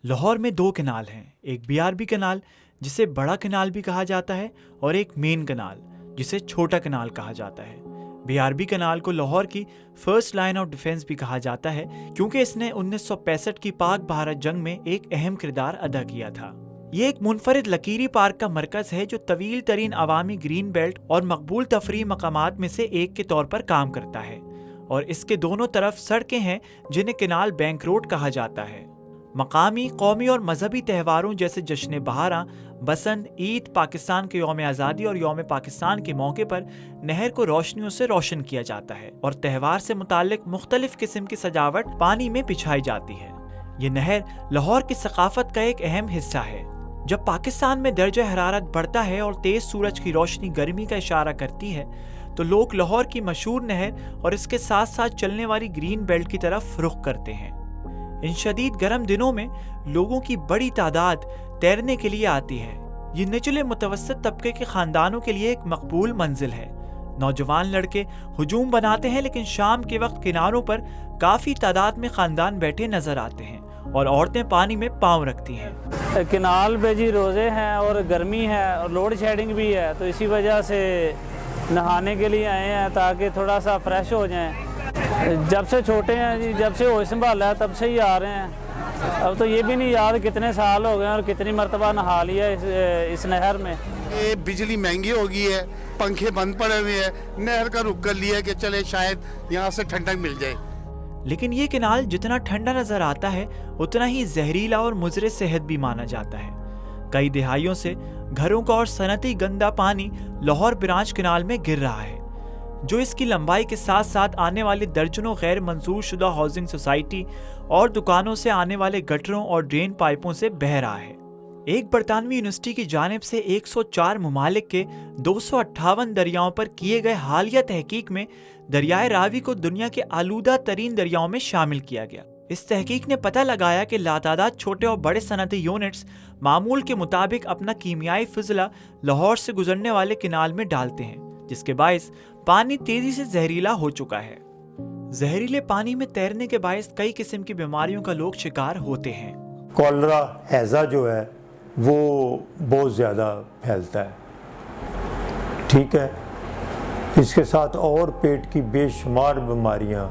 لاہور میں دو کنال ہیں، ایک BRB کنال جسے بڑا کنال بھی کہا جاتا ہے اور ایک مین کنال جسے چھوٹا کنال کہا جاتا ہے۔ BRB کنال کو لاہور کی فرسٹ لائن آف ڈیفنس بھی کہا جاتا ہے کیونکہ اس نے 1965 کی پاک بھارت جنگ میں ایک اہم کردار ادا کیا تھا۔ یہ ایک منفرد لکیری پارک کا مرکز ہے جو طویل ترین عوامی گرین بیلٹ اور مقبول تفریحی مقامات میں سے ایک کے طور پر کام کرتا ہے، اور اس کے دونوں طرف سڑکیں ہیں جنہیں کنال بینک روڈ کہا جاتا ہے۔ مقامی، قومی اور مذہبی تہواروں جیسے جشن بہاراں، بسنت، عید، پاکستان کے یوم آزادی اور یوم پاکستان کے موقع پر نہر کو روشنیوں سے روشن کیا جاتا ہے اور تہوار سے متعلق مختلف قسم کی سجاوٹ پانی میں بچھائی جاتی ہے۔ یہ نہر لاہور کی ثقافت کا ایک اہم حصہ ہے۔ جب پاکستان میں درجہ حرارت بڑھتا ہے اور تیز سورج کی روشنی گرمی کا اشارہ کرتی ہے تو لوگ لاہور کی مشہور نہر اور اس کے ساتھ ساتھ چلنے والی گرین بیلٹ کی طرف رخ کرتے ہیں۔ ان شدید گرم دنوں میں لوگوں کی بڑی تعداد تیرنے کے لیے آتی ہے۔ یہ نچلے متوسط طبقے کے خاندانوں کے لیے ایک مقبول منزل ہے۔ نوجوان لڑکے ہجوم بناتے ہیں لیکن شام کے وقت کناروں پر کافی تعداد میں خاندان بیٹھے نظر آتے ہیں اور عورتیں پانی میں پاؤں رکھتی ہیں۔ کنال پہ جی روزے ہیں اور گرمی ہے اور لوڈ شیڈنگ بھی ہے، تو اسی وجہ سے نہانے کے لیے آئے ہیں تاکہ تھوڑا سا فریش ہو جائیں۔ جب سے چھوٹے ہیں جی، جب سے ہوش سنبھالا ہے تب سے ہی آ رہے ہیں۔ اب تو یہ بھی نہیں یاد کتنے سال ہو گئے اور کتنی مرتبہ نہا لیا اس نہر میں۔ بجلی مہنگی ہو گئی ہے، پنکھے بند پڑے ہوئے ہیں، نہر کا رخ کر لیا کہ چلے شاید یہاں سے ٹھنڈک مل جائے۔ لیکن یہ کنال جتنا ٹھنڈا نظر آتا ہے اتنا ہی زہریلا اور مضر صحت بھی مانا جاتا ہے۔ کئی دہائیوں سے گھروں کا اور صنعتی گندا پانی لاہور برانچ کنال میں گر رہا ہے، جو اس کی لمبائی کے ساتھ ساتھ آنے والے درجنوں غیر منظور شدہ ہاؤسنگ سوسائٹی اور دکانوں سے آنے والے گٹروں اور ڈرین پائپوں سے بہہ رہا ہے۔ ایک برطانوی یونیورسٹی کی جانب سے 104 ممالک کے 258 دریاؤں پر کیے گئے حالیہ تحقیق میں دریائے راوی کو دنیا کے آلودہ ترین دریاؤں میں شامل کیا گیا۔ اس تحقیق نے پتہ لگایا کہ لاتعداد چھوٹے اور بڑے صنعتی یونٹس معمول کے مطابق اپنا کیمیائی فضلہ لاہور سے گزرنے والے کنال میں ڈالتے ہیں، جس کے باعث پانی تیزی سے زہریلا ہو چکا ہے۔ زہریلے پانی میں تیرنے کے باعث کئی قسم کی بیماریوں کا لوگ شکار ہوتے ہیں۔ کولرا ہیضہ جو ہے وہ بہت زیادہ پھیلتا ہے، ٹھیک ہے۔ اس کے ساتھ اور پیٹ کی بے شمار بیماریاں،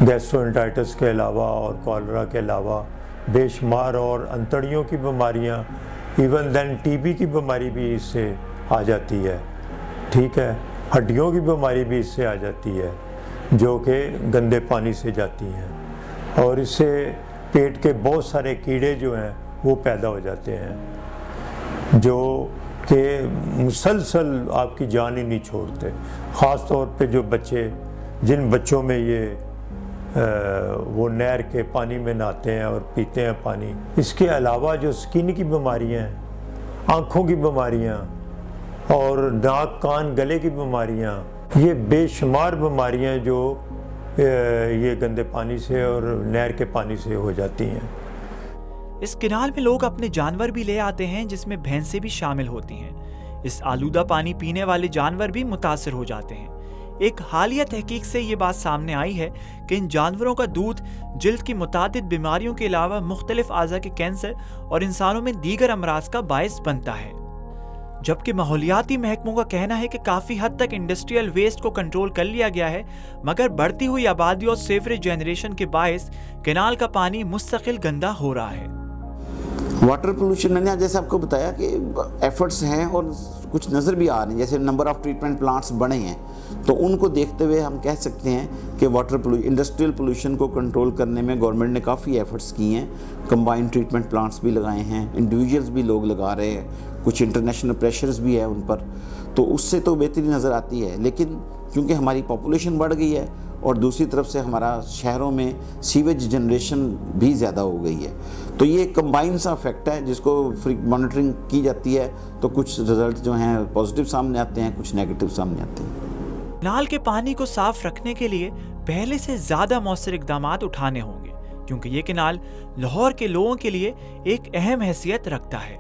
گیسٹرونٹائٹس کے علاوہ اور کولرا کے علاوہ بے شمار اور انتڑیوں کی بیماریاں، ایون دین TB کی بیماری بھی اس سے آ جاتی ہے، ٹھیک ہے۔ ہڈیوں کی بیماری بھی اس سے آ جاتی ہے جو کہ گندے پانی سے جاتی ہیں، اور اس سے پیٹ کے بہت سارے کیڑے جو ہیں وہ پیدا ہو جاتے ہیں جو کہ مسلسل آپ کی جان ہی نہیں چھوڑتے۔ خاص طور پہ جو بچے، جن بچوں میں یہ وہ نہر کے پانی میں نہاتے ہیں اور پیتے ہیں پانی۔ اس کے علاوہ جو سکن کی بیماریاں ہیں، آنکھوں کی بیماریاں اور ناک کان گلے کی بیماریاں، یہ بے شمار بیماریاں جو یہ گندے پانی سے اور نہر کے پانی سے ہو جاتی ہیں۔ اس کنال میں لوگ اپنے جانور بھی لے آتے ہیں جس میں بھینسیں بھی شامل ہوتی ہیں۔ اس آلودہ پانی پینے والے جانور بھی متاثر ہو جاتے ہیں۔ ایک حالیہ تحقیق سے یہ بات سامنے آئی ہے کہ ان جانوروں کا دودھ جلد کی متعدد بیماریوں کے علاوہ مختلف اعضاء کے کینسر اور انسانوں میں دیگر امراض کا باعث بنتا ہے، جبکہ ماحولیاتی محکموں کا کہنا ہے کہ کافی حد تک انڈسٹریل ویسٹ کو کنٹرول کر لیا گیا ہے، مگر بڑھتی ہوئی آبادی اور سیوریج جنریشن کے باعث کنال کا پانی مستقل گندا ہو رہا ہے۔ واٹر پولوشن میں نے جیسے آپ کو بتایا کہ ایفرٹس ہیں اور کچھ نظر بھی آ رہے ہیں، جیسے نمبر آف ٹریٹمنٹ پلانٹس بڑھے ہیں، تو ان کو دیکھتے ہوئے ہم کہہ سکتے ہیں کہ انڈسٹریل پولوشن کو کنٹرول کرنے میں گورنمنٹ نے کافی ایفرٹس کی ہیں۔ کمبائنڈ ٹریٹمنٹ پلانٹس بھی لگائے ہیں، انڈیویجولز بھی لوگ لگا رہے ہیں، کچھ انٹرنیشنل پریشرز بھی ہے ان پر، تو اس سے تو بہتری نظر آتی ہے۔ لیکن کیونکہ ہماری پاپولیشن بڑھ گئی ہے اور دوسری طرف سے ہمارا شہروں میں سیویج جنریشن بھی زیادہ ہو گئی ہے، تو یہ ایک کمبائن سا افیکٹ ہے جس کو مانیٹرنگ کی جاتی ہے تو کچھ رزلٹ جو ہیں پازیٹیو سامنے آتے ہیں، کچھ نیگیٹو سامنے آتے ہیں۔ کنال کے پانی کو صاف رکھنے کے لیے پہلے سے زیادہ مؤثر اقدامات اٹھانے ہوں گے کیونکہ یہ کنال لاہور کے لوگوں کے لیے ایک اہم حیثیت رکھتا ہے۔